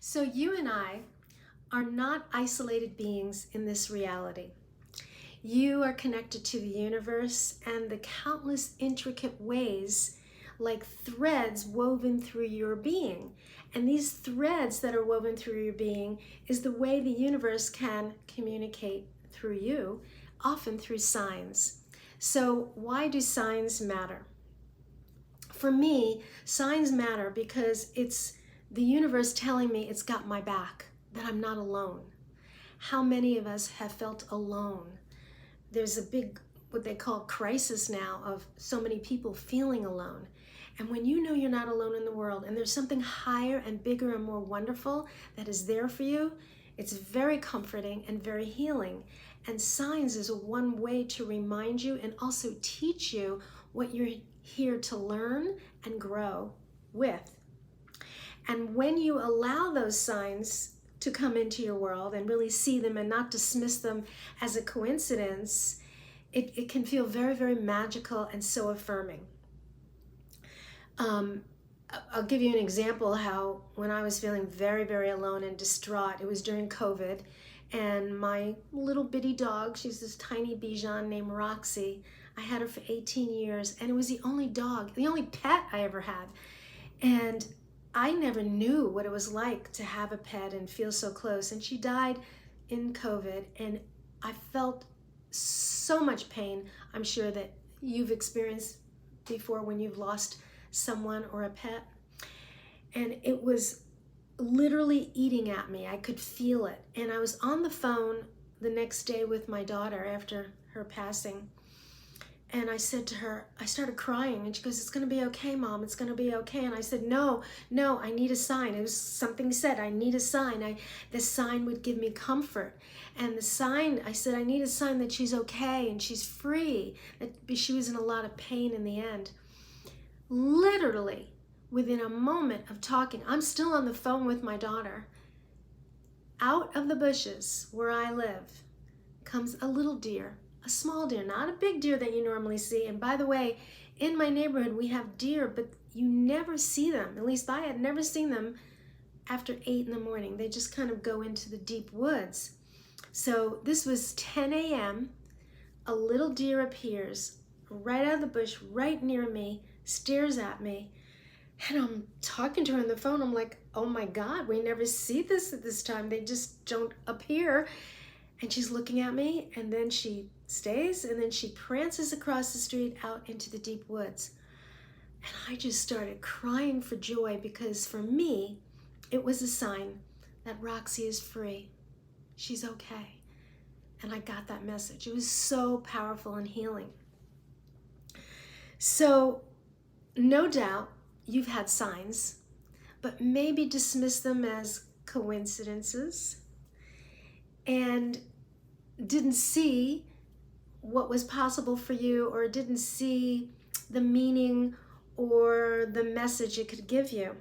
So you and I are not isolated beings in this reality. You are connected to the universe and the countless intricate ways, like threads woven through your being. And these threads that are woven through your being is the way the universe can communicate through you, often through signs. So why do signs matter? For me, signs matter because it's the universe telling me it's got my back, that I'm not alone. How many of us have felt alone? There's a big, what they call crisis now, of so many people feeling alone. And when you know you're not alone in the world and there's something higher and bigger and more wonderful that is there for you, it's very comforting and very healing. And signs is one way to remind you and also teach you what you're here to learn and grow with. And when you allow those signs to come into your world and really see them and not dismiss them as a coincidence, it can feel very, very magical and so affirming. I'll give you an example how when I was feeling very, very alone and distraught, it was during COVID, and my little bitty dog, she's this tiny Bichon named Roxy. I had her for 18 years, and it was the only dog, the only pet I ever had. And I never knew what it was like to have a pet and feel so close. And she died in COVID, and I felt so much pain. I'm sure that you've experienced before when you've lost someone or a pet. And it was literally eating at me. I could feel it. And I was on the phone the next day with my daughter after her passing. And I said to her, I started crying, and she goes, "It's going to be okay, Mom. It's going to be okay." And I said, no, I need a sign. It was something said, I need a sign. This sign would give me comfort. And the sign, I said, I need a sign that she's okay and she's free, that she was in a lot of pain in the end. Literally, within a moment of talking, I'm still on the phone with my daughter. Out of the bushes where I live comes a little deer. A small deer, not a big deer that you normally see. And by the way, in my neighborhood, we have deer, but you never see them. At least I had never seen them after 8 in the morning. They just kind of go into the deep woods. So this was 10 a.m. A little deer appears right out of the bush, right near me, stares at me. And I'm talking to her on the phone. I'm like, oh my God, we never see this at this time. They just don't appear. And she's looking at me, and then she stays, and then she prances across the street out into the deep woods. And I just started crying for joy, because for me, it was a sign that Roxy is free. She's okay. And I got that message. It was so powerful and healing. So no doubt you've had signs, but maybe dismiss them as coincidences and didn't see what was possible for you, or didn't see the meaning or the message it could give you.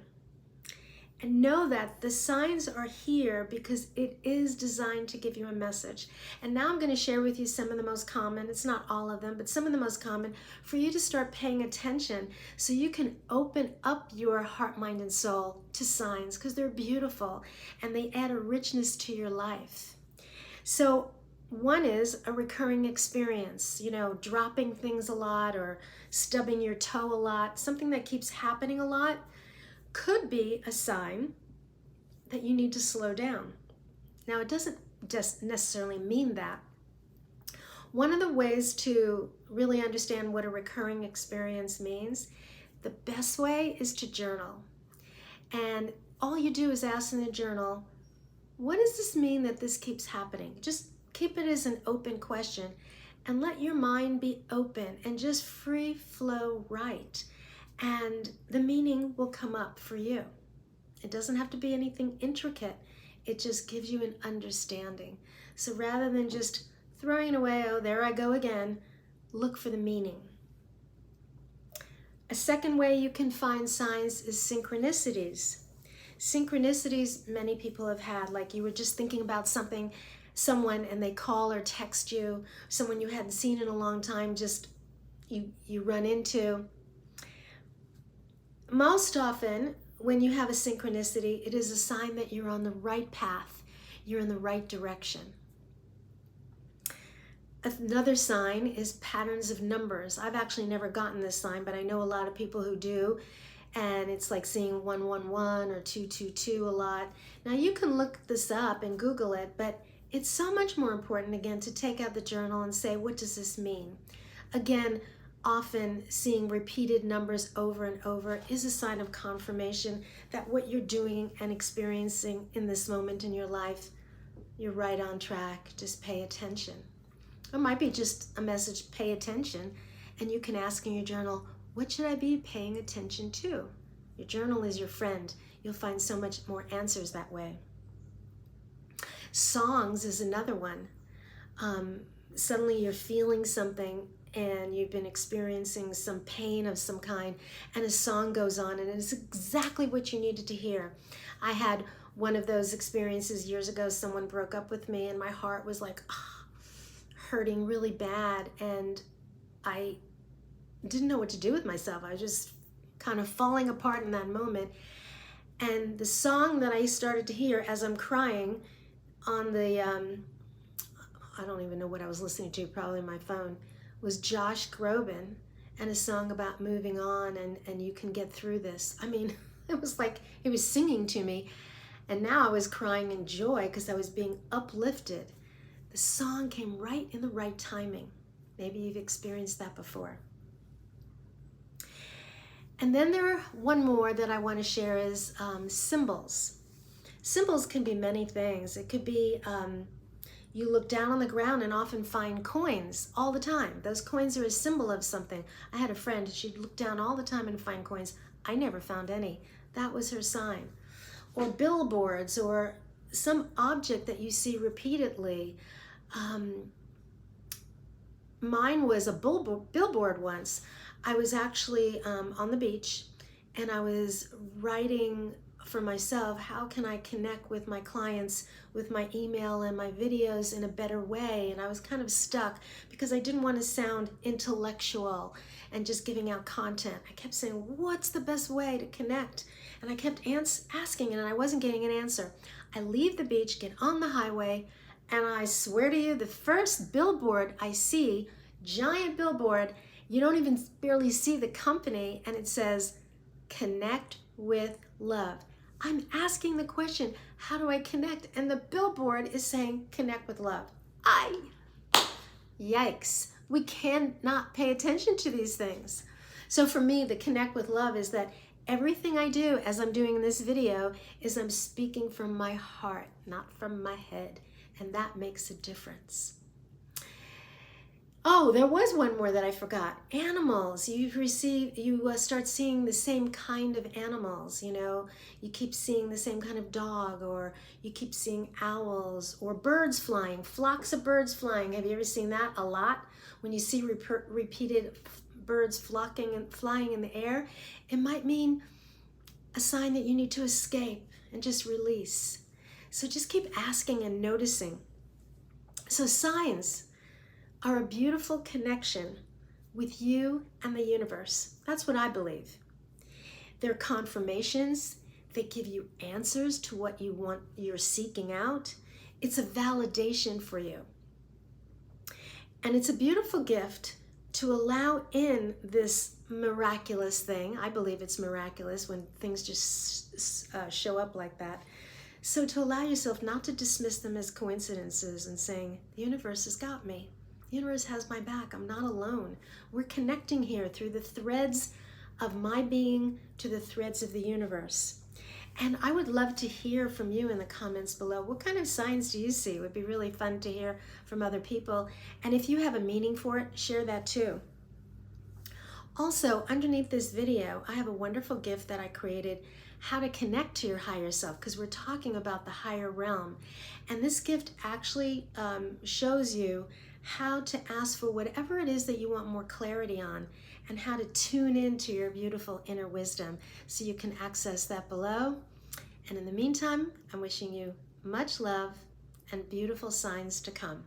And know that the signs are here because it is designed to give you a message. And now I'm going to share with you some of the most common, it's not all of them, but some of the most common, for you to start paying attention so you can open up your heart, mind, and soul to signs, because they're beautiful and they add a richness to your life. So one is a recurring experience, dropping things a lot or stubbing your toe a lot, something that keeps happening a lot could be a sign that you need to slow down. Now, it doesn't just necessarily mean that. One of the ways to really understand what a recurring experience means, the best way is to journal. And all you do is ask in the journal, what does this mean that this keeps happening? Just keep it as an open question and let your mind be open and just free flow right. And the meaning will come up for you. It doesn't have to be anything intricate. It just gives you an understanding. So rather than just throwing away, oh, there I go again, look for the meaning. A second way you can find signs is synchronicities. Synchronicities many people have had, like you were just thinking about someone and they call or text you, someone you hadn't seen in a long time, just you run into. Most often when you have a synchronicity, it is a sign that you're on the right path. You're in the right direction. Another sign is patterns of numbers. I've actually never gotten this sign, but I know a lot of people who do. And it's like seeing 111 or 222 a lot. Now you can look this up and Google it, but it's so much more important, again, to take out the journal and say, what does this mean? Again, often seeing repeated numbers over and over is a sign of confirmation that what you're doing and experiencing in this moment in your life, you're right on track. Just pay attention. It might be just a message, pay attention, and you can ask in your journal, what should I be paying attention to? Your journal is your friend. You'll find so much more answers that way. Songs is another one. Suddenly you're feeling something and you've been experiencing some pain of some kind, and a song goes on and it's exactly what you needed to hear. I had one of those experiences years ago. Someone broke up with me and my heart was like hurting really bad, and I didn't know what to do with myself. I was just kind of falling apart in that moment. And the song that I started to hear as I'm crying on the, I don't even know what I was listening to, probably my phone, was Josh Groban and a song about moving on and you can get through this. I mean, it was like he was singing to me, and now I was crying in joy because I was being uplifted. The song came right in the right timing. Maybe you've experienced that before. And then one more that I want to share is symbols. Symbols can be many things. It could be you look down on the ground and often find coins all the time. Those coins are a symbol of something. I had a friend, she'd look down all the time and find coins. I never found any. That was her sign. Or billboards, or some object that you see repeatedly. Mine was a billboard once. I was actually on the beach, and I was writing for myself, how can I connect with my clients with my email and my videos in a better way? And I was kind of stuck because I didn't want to sound intellectual and just giving out content. I kept saying, what's the best way to connect? And I kept asking, and I wasn't getting an answer. I leave the beach, get on the highway, and I swear to you, the first billboard I see, giant billboard, you don't even barely see the company, and it says, connect with love. I'm asking the question, how do I connect? And the billboard is saying, connect with love. Yikes. We cannot pay attention to these things. So for me, the connect with love is that everything I do, as I'm doing in this video, is I'm speaking from my heart, not from my head. And that makes a difference. Oh, there was one more that I forgot. Animals. You start seeing the same kind of animals, you know. You keep seeing the same kind of dog, or you keep seeing owls, or birds flying, flocks of birds flying. Have you ever seen that a lot? When you see repeated birds flocking and flying in the air, it might mean a sign that you need to escape and just release. So just keep asking and noticing. So signs are a beautiful connection with you and the universe. That's what I believe. They're confirmations. They give you answers to what you want, you're seeking out. It's a validation for you. And it's a beautiful gift to allow in this miraculous thing. I believe it's miraculous when things just show up like that. So to allow yourself not to dismiss them as coincidences and saying, the universe has got me. The universe has my back. I'm not alone. We're connecting here through the threads of my being to the threads of the universe. And I would love to hear from you in the comments below. What kind of signs do you see? It would be really fun to hear from other people. And if you have a meaning for it, share that too. Also, underneath this video, I have a wonderful gift that I created, how to connect to your higher self, because we're talking about the higher realm. And this gift actually shows you how to ask for whatever it is that you want more clarity on, and how to tune into your beautiful inner wisdom. So you can access that below. And in the meantime, I'm wishing you much love and beautiful signs to come.